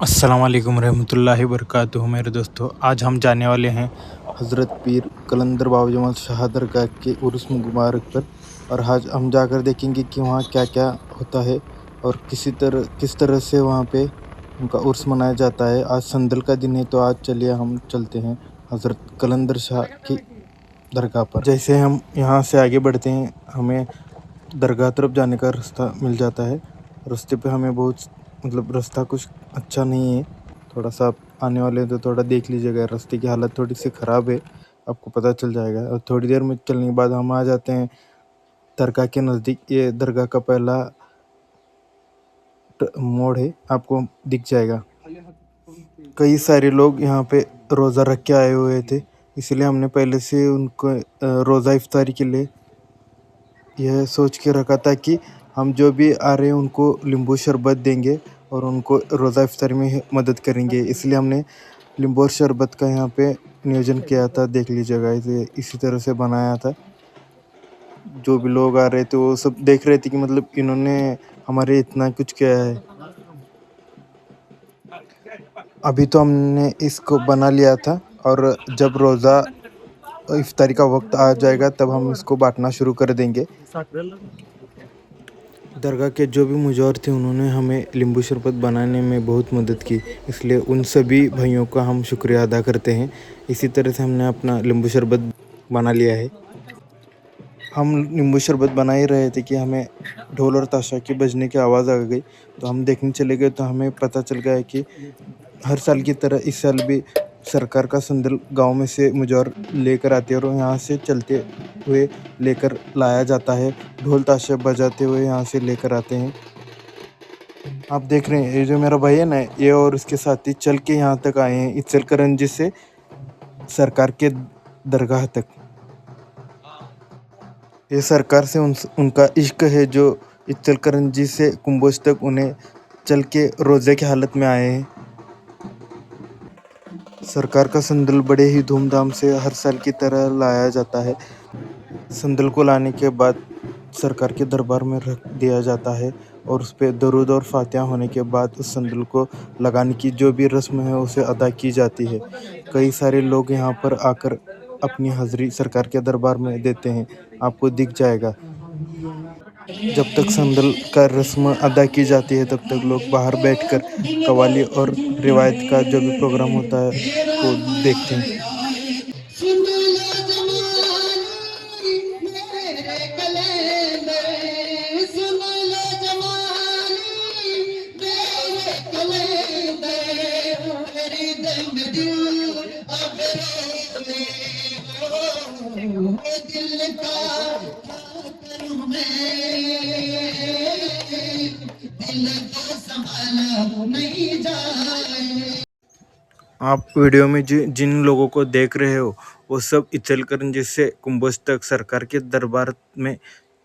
अस्सलाम वालेकुम रहमतुल्लाहि वबरकातुहू। मेरे दोस्तों, आज हम जाने वाले हैं हज़रत पीर कलंदर बाबा जमाल शाह दरगाह के उर्स मुबारक पर। और आज हम जाकर देखेंगे कि वहाँ क्या क्या होता है और किस तरह से वहाँ पे उनका उर्स मनाया जाता है। आज संदल का दिन है, तो आज चलिए हम चलते हैं हज़रत कलंदर शाह की दरगाह पर। जैसे हम यहाँ से आगे बढ़ते हैं, हमें दरगाह तरफ जाने का रास्ता मिल जाता है। रास्ते पे हमें रास्ता कुछ अच्छा नहीं है। थोड़ा सा आप आने वाले हैं तो थोड़ा देख लीजिएगा, रास्ते की हालत थोड़ी सी ख़राब है, आपको पता चल जाएगा। और थोड़ी देर में चलने के बाद हम आ जाते हैं दरगाह के नज़दीक। ये दरगाह का पहला मोड़ है, आपको दिख जाएगा। कई सारे लोग यहाँ पे रोज़ा रख के आए हुए थे, इसलिए हमने पहले से उनको रोज़ा इफ्तारी के लिए यह सोच के रखा था कि हम जो भी आ रहे हैं उनको नींबू शरबत देंगे और उनको रोज़ा इफ्तारी में मदद करेंगे। इसलिए हमने नींबू और शरबत का यहाँ पे नियोजन किया था। देख लीजिएगा, इसे इसी तरह से बनाया था। जो भी लोग आ रहे थे वो सब देख रहे थे कि इन्होंने हमारे इतना कुछ किया है। अभी तो हमने इसको बना लिया था, और जब रोज़ा इफ्तारी का वक्त आ जाएगा तब हम इसको बांटना शुरू कर देंगे। दरगाह के जो भी मुजव्वर थे उन्होंने हमें नींबू शरबत बनाने में बहुत मदद की, इसलिए उन सभी भाइयों का हम शुक्रिया अदा करते हैं। इसी तरह से हमने अपना नींबू शरबत बना लिया है। हम नींबू शरबत बना ही रहे थे कि हमें ढोल और ताशा की बजने की आवाज़ आ गई, तो हम देखने चले गए तो हमें पता चल गया कि हर साल की तरह इस साल भी सरकार का संदल गांव में से मुजव्वर लेकर आते हैं और यहाँ से चलते हुए लेकर लाया जाता है। ढोल ताशे बजाते हुए यहाँ से लेकर आते हैं। आप देख रहे हैं, ये जो मेरा भाई है ना, ये और उसके साथी चल के यहाँ तक आए हैं, इचलकरंजी से सरकार के दरगाह तक। ये सरकार से उनका इश्क है, जो इचलकरंजी से कुंभोज तक उन्हें चल के रोज़े की हालत में आए हैं। सरकार का संदल बड़े ही धूमधाम से हर साल की तरह लाया जाता है। संदल को लाने के बाद सरकार के दरबार में रख दिया जाता है, और उस पर दरूद और फातिहा होने के बाद उस संदल को लगाने की जो भी रस्म है उसे अदा की जाती है। कई सारे लोग यहाँ पर आकर अपनी हाज़िरी सरकार के दरबार में देते हैं, आपको दिख जाएगा। जब तक संदल का रस्म अदा की जाती है तब तक लोग बाहर बैठकर कव्वाली और रिवायत का जो भी प्रोग्राम होता है वो देखते हैं। आप वीडियो में जिन लोगों को देख रहे हो वो सब इचलकरंजी से कुंभोज तक सरकार के दरबार में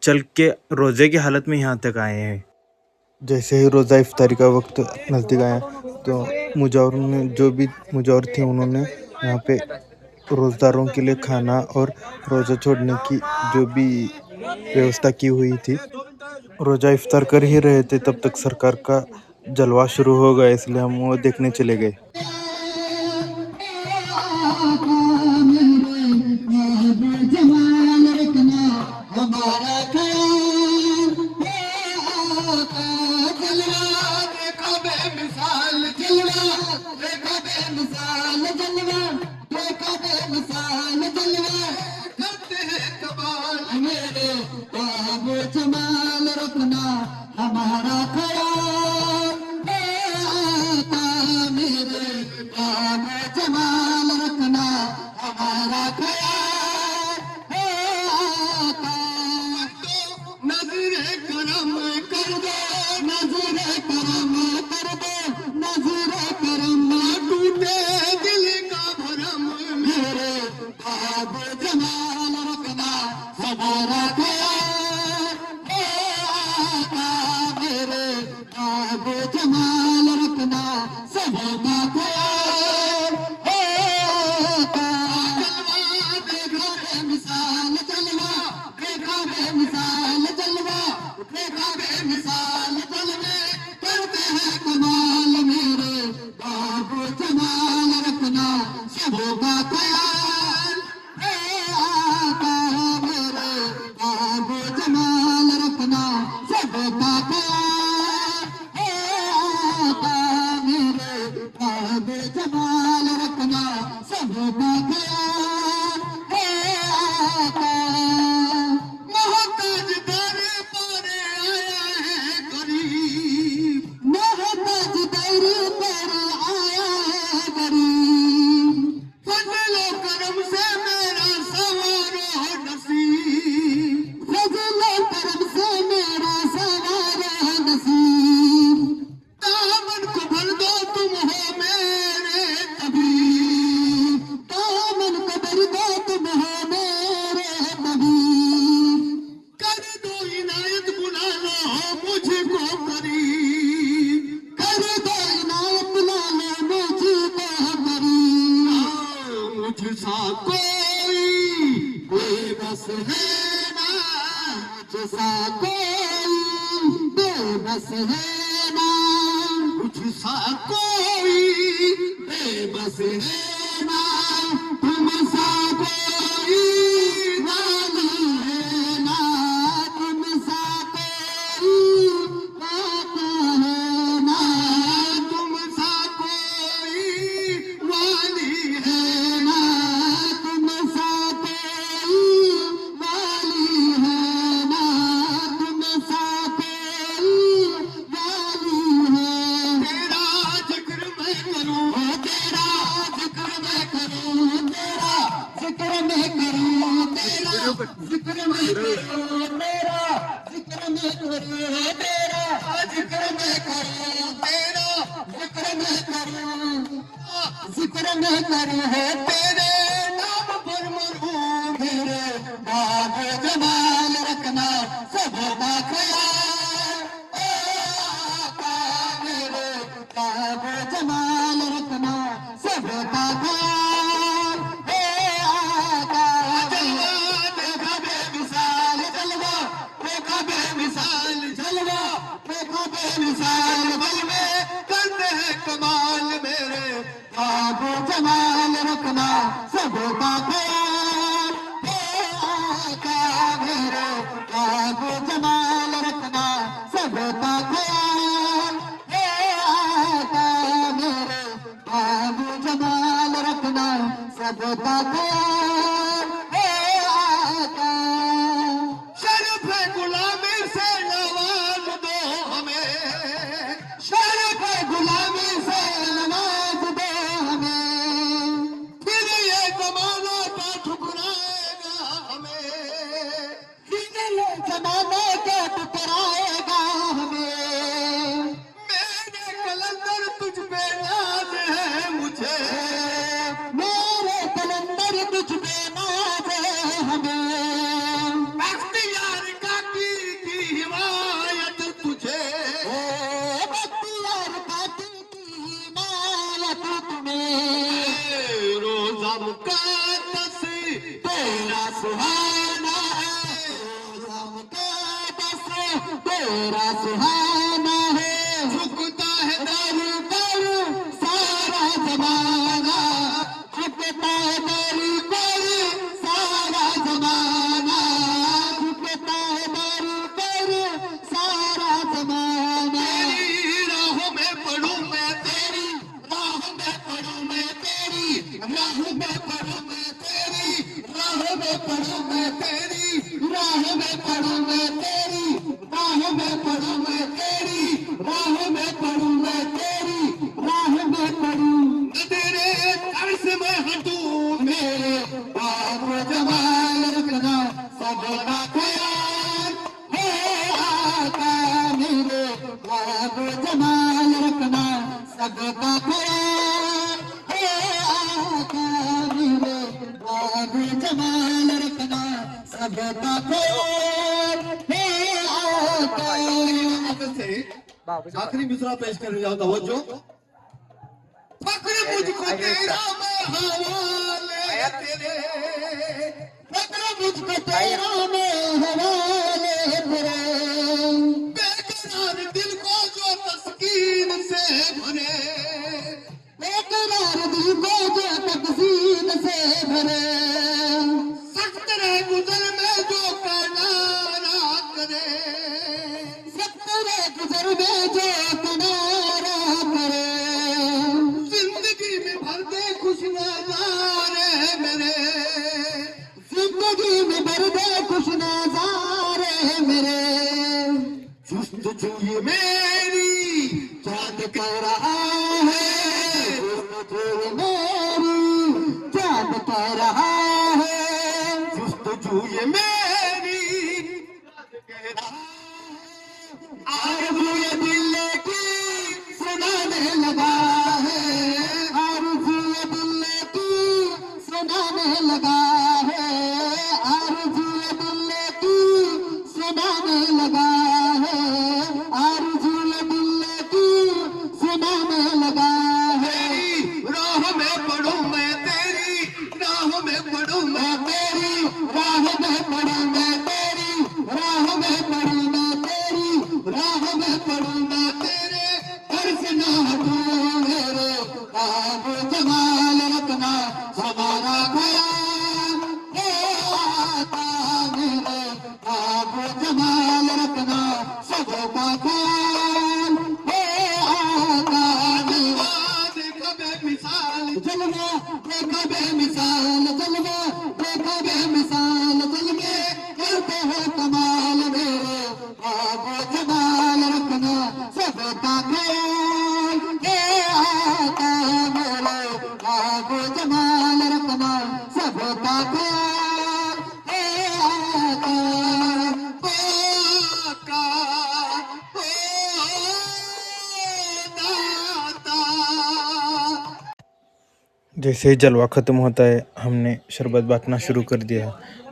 चल के रोज़े की हालत में यहाँ तक आए हैं। जैसे ही रोज़ा इफ्तारी का वक्त नज़दीक आया तो जो भी मुजव्वर थे उन्होंने यहाँ पे रोज़दारों के लिए खाना और रोज़ा छोड़ने की जो भी व्यवस्था की हुई थी। रोज़ा इफ्तार कर ही रहे थे तब तक सरकार का जलवा शुरू हो गया, इसलिए हम वो देखने चले गए। जमाल रखना सबका ख्याल है आका। मोहताज दर पर आया है गरीब, मोहताज दर पर आया है गरीब। फजलो करम से मेरा सवारो नसीब, फजलो करम से मेरा सवारो नसीब। दामन को भर दो तुम हो मेरे तबीब, दामन को भर दो तुम हो मेरे तबीब। कर दो इनायत बुला लो मुझको करीब, कर दो इनायत बुला लो मुझको करीब। मुझसा कोई बेबस है ना, मुझसा कोई बेबस है ना, मुझसा कोई बेबस है ना, तुमसा कोई वाली है ना, तुमसा कोई वाका है ना, तुमसा कोई वाली है ना, तुमसा कोई वाली है ना, तुमसा कोई वाली है। तेरा जिक्र मैं करूं, तेरा जिक्र मैं करूं, तेरा जिक्र मैं करूं, तेरा जिक्र मैं करूं, तेरा जिक्र मैं करूं, तेरा जिक्र मैं करूं, तेरा जिक्र मैं करूं, जिक्र मैं करूं है तेरे नाम पर मरूं। मेरे बाब जमाल रखना सबका ख्याल ए आका, मेरे बाब जमाल रखना सबका ख्याल ए आका। जलवा देखा बेमिसाल जलवा, देखा बेमिसाल जलवा, देखा बेमिसाल बल में करते हैं कमाल। मेरे बाब जमाल रखना सबका ख्याल ए आका, मेरे बाब जमाल रखना सबका ख्याल ए आका, मेरे बाब जमाल रखना सबका ख्याल ए आका। शर्फ गुलामी से नवाज दो हमें, शर्फ गुलामी से नवाज दो हमें, फिर ये जमाना का ठुकराएगा हमें, फिर ये जमाना का ठुकराएगा हमें। मेरे कलंदर तुझ पे नाज है मुझे, मेरे कलंदर तुझ पे नाज है हमें। बख्तियार काकी की हिमायत तुझे, बख्तियार काकी की हिमायत तुम्हें। रोजा मुक़द्दस तेरा सुहाना है, रोजा मुक़द्दस तेरा सुहाना है। झुकता है दर पर सारा जमाना, झुकता है दर पर सारा जमाना, झुकता है दर पर सारा जमाना। तेरी राहों में पढ़ूं मैं, तेरी राहों में पढ़ूं मैं, तेरी राहों में पढ़ूं मैं, तेरी राहों में पढ़ूं मैं, तेरी राहों में पढ़ूं मैं, तेरी राहों में पढ़ूं मैं, तेरी राहों में पढ़ूं मैं, तेरी राहों में पढ़ूं। तेरे दर से मैं हटूं, मेरे बाब जमाल रखना सबका ख्याल है आका, मेरे बाब जमाल रखना सबका ख्याल है आका, मेरे बाब जमाल रखना सबका ख्याल है आका। आखिरी मिसरा पेश करने जाओ, तवज्जो। फक्र मुझको तेरा मैं हवाले तेरे, फक्र मुझको तेरा मैं हवाले तेरे। बेकरार दिल को जो तस्कीन से भरे, बेकरार दिल को जो तस्कीन से भरे। सख्त रहे गुजर में जो किनारा करे, सख्त रहे गुजर में जो किनारा करे। जिंदगी में मेरी आरज़ू ये दिल की सुनाने लगा है, आरज़ू ये दिल की सुनाने लगा है, आरज़ू ये दिल की सुनाने लगा है, आरज़ू ये दिल की सुनाने लगा है। राह में पढ़ूं मैं तेरी, राह में पढ़ूं मैं तेरी, राह में पढ़ूं मैं तेरी, राह में पढ़ूं मैं तेरी, राह में पढ़ूं मैं तेरे, घर से ना हटूं मेरे, आब जमाल रखना हमारा ख्याल, हे आका मेरे, आब जमाल रखना सबका ख्याल, हे आका मेरा। देखा बेमिसाल जलवा, देखा बेमिसाल जलवा, देखा बेमिसाल जलवे, करते हो कमाल मेरे, आब जमाल रखना सबका ख्याल, हे आका मेरे, आब जमाल रखना सबका ख्याल, हे आका, ओ आका, ओ दाता। जैसे ही जलवा ख़त्म होता है हमने शरबत बांटना शुरू कर दिया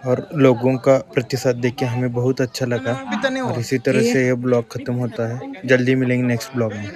और लोगों का प्रतिसाद देख के हमें बहुत अच्छा लगा और इसी तरह से ये ब्लॉग ख़त्म होता है। जल्दी मिलेंगे नेक्स्ट ब्लॉग में।